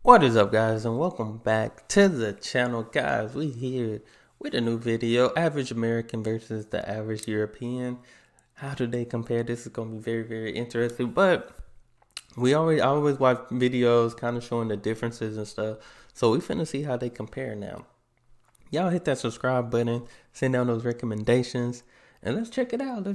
What is up, guys, and welcome back to the channel. Guys, we here with a new video. Average American versus the average European. How do they compare? This is going to be very, very interesting. But I always watch videos kind of showing the differences and stuff. So we finna see how they compare now. Y'all hit that subscribe button, send down those recommendations, and let's check it out.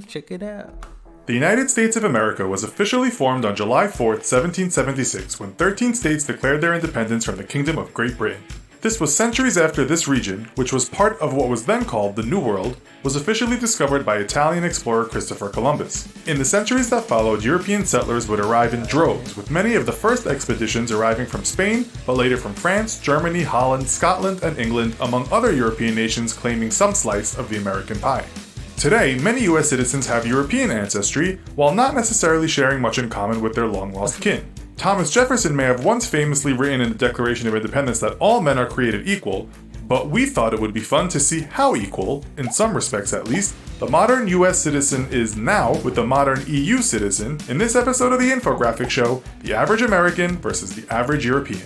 The United States of America was officially formed on July 4th, 1776, when 13 states declared their independence from the Kingdom of Great Britain. This was centuries after this region, which was part of what was then called the New World, was officially discovered by Italian explorer Christopher Columbus. In the centuries that followed, European settlers would arrive in droves, with many of the first expeditions arriving from Spain, but later from France, Germany, Holland, Scotland, and England, among other European nations claiming some slice of the American pie. Today, many US citizens have European ancestry, while not necessarily sharing much in common with their long-lost kin. Thomas Jefferson may have once famously written in the Declaration of Independence that all men are created equal, but we thought it would be fun to see how equal, in some respects at least, the modern US citizen is now with the modern EU citizen in this episode of the infographic show, The Average American versus the Average European.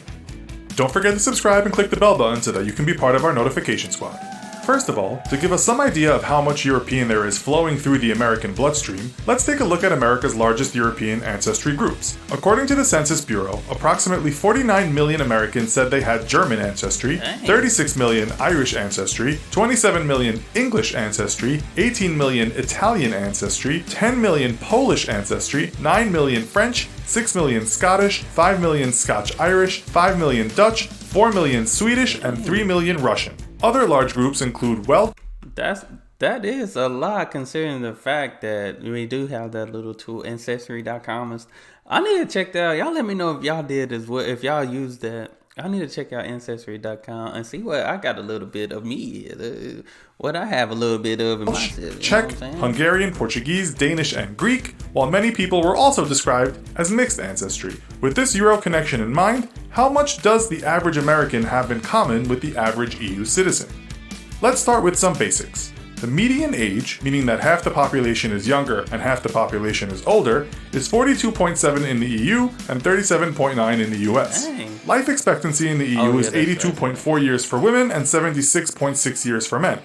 Don't forget to subscribe and click the bell button so that you can be part of our notification squad. First of all, to give us some idea of how much European there is flowing through the American bloodstream, let's take a look at America's largest European ancestry groups. According to the Census Bureau, approximately 49 million Americans said they had German ancestry, 36 million Irish ancestry, 27 million English ancestry, 18 million Italian ancestry, 10 million Polish ancestry, 9 million French, 6 million Scottish, 5 million Scotch-Irish, 5 million Dutch, 4 million Swedish, and 3 million Russian. Other large groups include That is a lot, considering the fact that we do have that little tool, Ancestry.com. I need to check that out. Y'all let me know if y'all did as well, if y'all used that. I need to check out Ancestry.com and see what I got a little bit of me, what I have a little bit of in myself. Czech, Hungarian, Portuguese, Danish, and Greek, while many people were also described as mixed ancestry. With this Euro connection in mind, how much does the average American have in common with the average EU citizen? Let's start with some basics. The median age, meaning that half the population is younger and half the population is older, is 42.7 in the EU and 37.9 in the US. Dang. Life expectancy in the EU is 82.4 years for women and 76.6 years for men.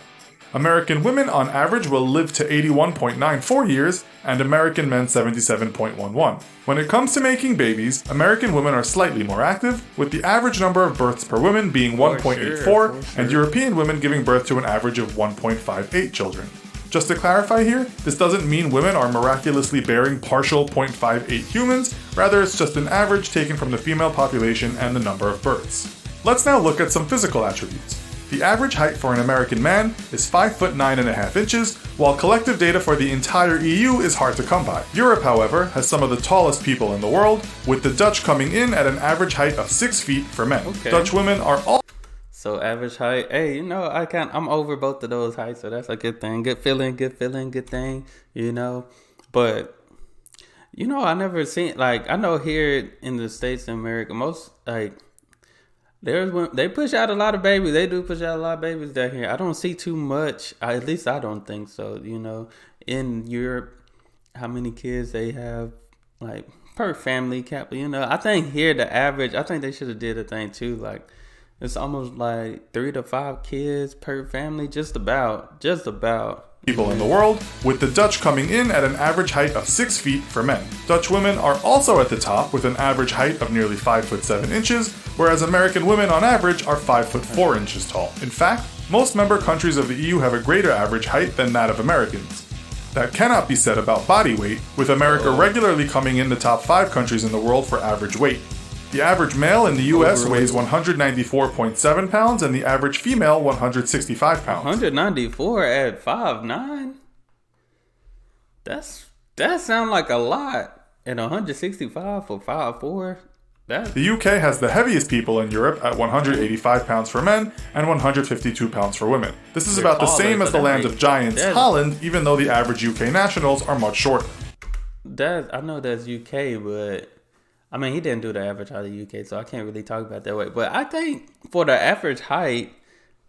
American women on average will live to 81.94 years, and American men 77.11. When it comes to making babies, American women are slightly more active, with the average number of births per woman being 1.84, and European women giving birth to an average of 1.58 children. Just to clarify here, this doesn't mean women are miraculously bearing partial 0.58 humans, rather it's just an average taken from the female population and the number of births. Let's now look at some physical attributes. The average height for an American man is 5 foot 9.5 inches, while collective data for the entire EU is hard to come by. Europe, however, has some of the tallest people in the world, with the Dutch coming in at an average height of 6 feet for men. Okay. Dutch women are all So average height, hey, I'm over both of those heights, so that's a good thing. Good feeling, good thing, But, I never seen, I know here in the States of America, most, they push out a lot of babies. They do push out a lot of babies down here. I don't see too much. At least I don't think so. In Europe, how many kids they have, per family cap. I think here the average. I think they should have did a thing too. It's almost 3 to 5 kids per family. Just about. people in the world, with the Dutch coming in at an average height of 6 feet for men. Dutch women are also at the top with an average height of nearly 5 foot 7 inches, whereas American women on average are 5 foot 4 inches tall. In fact, most member countries of the EU have a greater average height than that of Americans. That cannot be said about body weight, with America regularly coming in the top 5 countries in the world for average weight. The average male in the US weighs 194.7 pounds and the average female 165 pounds. 194 at 5'9"? That sounds like a lot. And 165 for 5'4"? The UK has the heaviest people in Europe at 185 pounds for men and 152 pounds for women. This is about the same as the land of giants, Holland, even though the average UK nationals are much shorter. I know that's UK, but he didn't do the average height of the UK, so I can't really talk about that way. But I think for the average height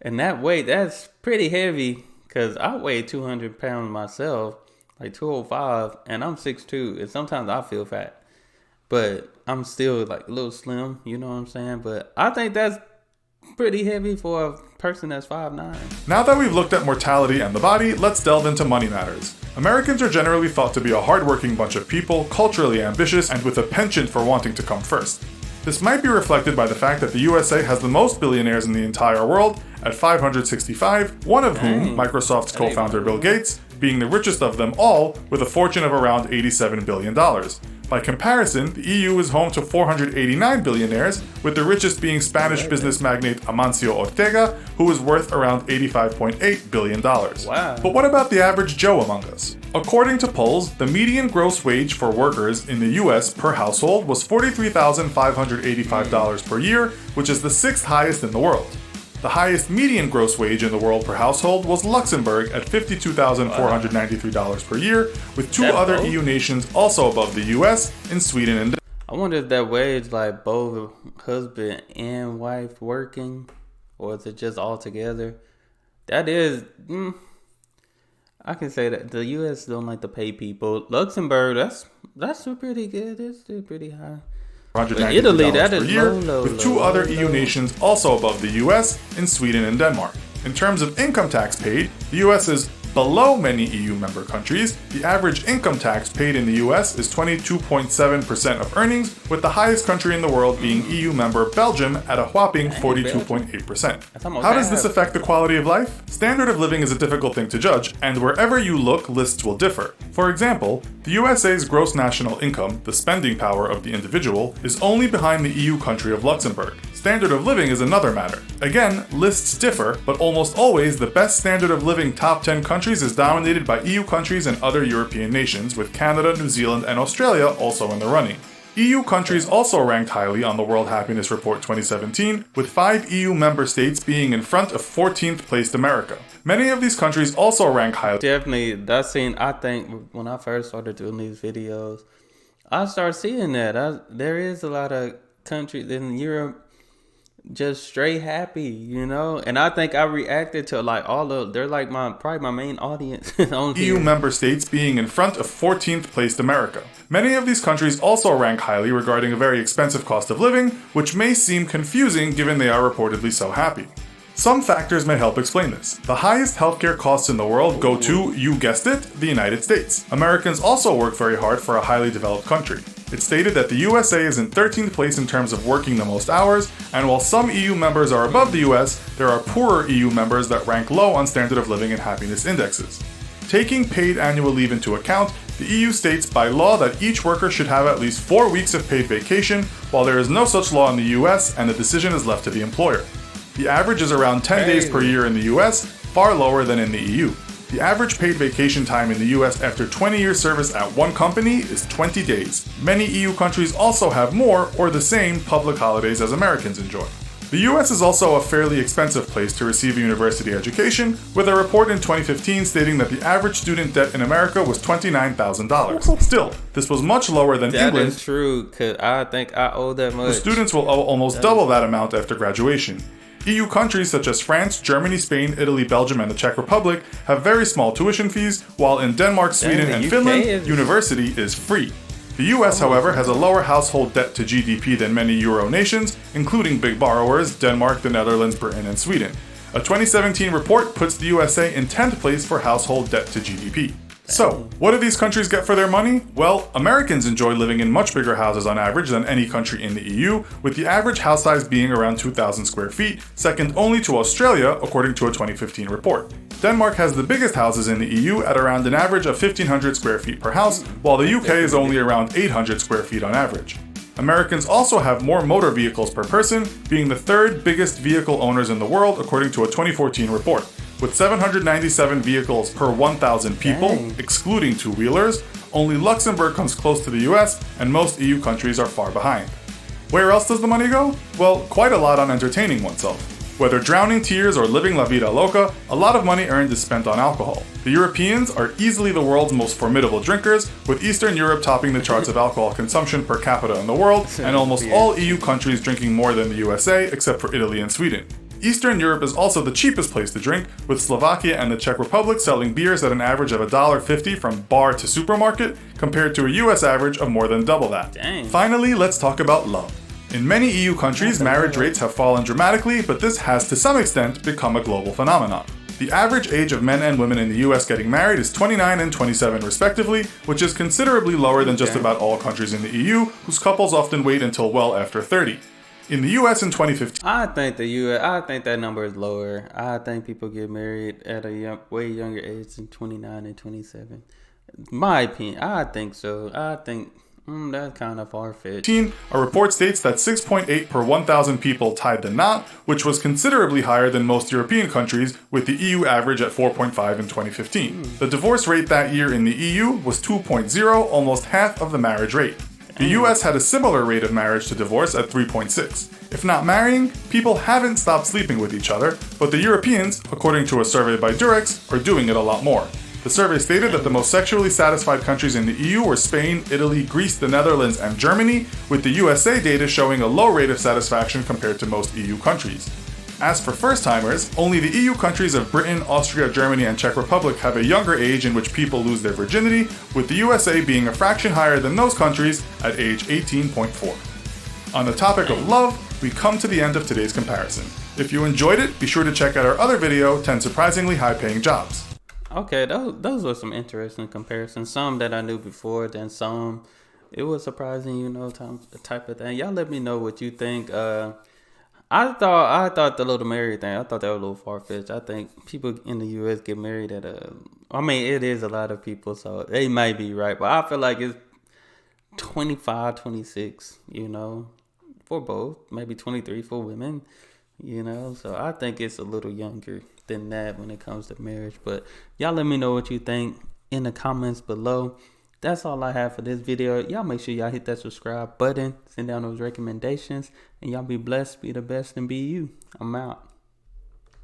and that weight, that's pretty heavy, because I weigh 200 pounds myself, 205, and I'm 6'2", and sometimes I feel fat. but I'm still like a little slim. You know what I'm saying? But I think that's pretty heavy for a person that's 5'9". Now that we've looked at mortality and the body, let's delve into money matters. Americans are generally thought to be a hardworking bunch of people, culturally ambitious, and with a penchant for wanting to come first. This might be reflected by the fact that the USA has the most billionaires in the entire world at 565, one of whom, Microsoft's co-founder Bill Gates, being the richest of them all with a fortune of around $87 billion. By comparison, the EU is home to 489 billionaires, with the richest being Spanish business magnate Amancio Ortega, who is worth around $85.8 billion. Wow. But what about the average Joe among us? According to polls, the median gross wage for workers in the US per household was $43,585 per year, which is the 6th highest in the world. The highest median gross wage in the world per household was Luxembourg at $52,493 per year, with two other EU nations also above the US in Sweden and I wonder if that wage like both husband and wife working, or is it just all together? That is, I can say that the US don't like to pay people. Luxembourg, that's still pretty good. It's still pretty high. Italy, that is per year, with two other EU nations also above the US in Sweden and Denmark. In terms of income tax paid, the US is below many EU member countries. The average income tax paid in the US is 22.7% of earnings, with the highest country in the world being EU member Belgium at a whopping 42.8%. How does this affect the quality of life? Standard of living is a difficult thing to judge, and wherever you look, lists will differ. For example, the USA's gross national income, the spending power of the individual, is only behind the EU country of Luxembourg. Standard of living is another matter. Again, lists differ, but almost always the best standard of living top 10 countries is dominated by EU countries and other European nations, with Canada, New Zealand, and Australia also in the running. EU countries also ranked highly on the World Happiness Report 2017, with 5 EU member states being in front of 14th placed America. Many of these countries also rank highly. Definitely, that scene, I think when I first started doing these videos, I started seeing that. There is a lot of countries in Europe just straight happy, you know, and I think I reacted to like they're like probably my main audience on EU member states being in front of 14th placed America. Many of these countries also rank highly regarding a very expensive cost of living, which may seem confusing given they are reportedly so happy. Some factors may help explain this. The highest healthcare costs in the world go to, you guessed it, the United States. Americans also work very hard for a highly developed country. It's stated that the USA is in 13th place in terms of working the most hours, and while some EU members are above the US, there are poorer EU members that rank low on standard of living and happiness indexes. Taking paid annual leave into account, the EU states by law that each worker should have at least 4 weeks of paid vacation, while there is no such law in the US and the decision is left to the employer. The average is around 10 days per year in the US, far lower than in the EU. The average paid vacation time in the US after 20 years service at one company is 20 days. Many EU countries also have more or the same public holidays as Americans enjoy. The US is also a fairly expensive place to receive a university education, with a report in 2015 stating that the average student debt in America was $29,000. Still, this was much lower than England. That is true, because I think I owe that much. The students will owe almost double that amount after graduation. EU countries such as France, Germany, Spain, Italy, Belgium, and the Czech Republic have very small tuition fees, while in Denmark, Sweden, and Finland, university is free. The US, however, has a lower household debt to GDP than many Euro nations, including big borrowers, Denmark, the Netherlands, Britain, and Sweden. A 2017 report puts the USA in 10th place for household debt to GDP. So, what do these countries get for their money? Well, Americans enjoy living in much bigger houses on average than any country in the EU, with the average house size being around 2,000 square feet, second only to Australia, according to a 2015 report. Denmark has the biggest houses in the EU at around an average of 1,500 square feet per house, while the UK is only around 800 square feet on average. Americans also have more motor vehicles per person, being the 3rd biggest vehicle owners in the world, according to a 2014 report. With 797 vehicles per 1,000 people, excluding two-wheelers, only Luxembourg comes close to the US, and most EU countries are far behind. Where else does the money go? Well, quite a lot on entertaining oneself. Whether drowning tears or living la vida loca, a lot of money earned is spent on alcohol. The Europeans are easily the world's most formidable drinkers, with Eastern Europe topping the charts of alcohol consumption per capita in the world, and almost all EU countries drinking more than the USA, except for Italy and Sweden. Eastern Europe is also the cheapest place to drink, with Slovakia and the Czech Republic selling beers at an average of $1.50 from bar to supermarket, compared to a US average of more than double that. Dang. Finally, let's talk about love. In many EU countries, marriage rates have fallen dramatically, but this has to some extent become a global phenomenon. The average age of men and women in the US getting married is 29 and 27 respectively, which is considerably lower than just about all countries in the EU, whose couples often wait until well after 30. In the US in 2015, I think that number is lower. I think people get married at a way younger age than 29 and 27. My opinion, I think so. I think that's kind of far-fetched. a report states that 6.8 per 1,000 people tied the knot, which was considerably higher than most European countries, with the EU average at 4.5 in 2015. The divorce rate that year in the EU was 2.0, almost half of the marriage rate. The US had a similar rate of marriage to divorce at 3.6. If not marrying, people haven't stopped sleeping with each other, but the Europeans, according to a survey by Durex, are doing it a lot more. The survey stated that the most sexually satisfied countries in the EU were Spain, Italy, Greece, the Netherlands, and Germany, with the USA data showing a low rate of satisfaction compared to most EU countries. As for first-timers, only the EU countries of Britain, Austria, Germany, and Czech Republic have a younger age in which people lose their virginity, with the USA being a fraction higher than those countries at age 18.4. On the topic of love, we come to the end of today's comparison. If you enjoyed it, be sure to check out our other video, 10 surprisingly high-paying jobs. Okay, those were some interesting comparisons. Some that I knew before, then some it was surprising, type of thing. Y'all let me know what you think. I thought the little married thing, I thought that was a little far-fetched. I think people in the U.S. get married it is a lot of people, so they might be right. But I feel like it's 25, 26, for both. Maybe 23 for women, So I think it's a little younger than that when it comes to marriage. But y'all let me know what you think in the comments below. That's all I have for this video. Y'all make sure y'all hit that subscribe button, send down those recommendations, and y'all be blessed, be the best, and be you. I'm out.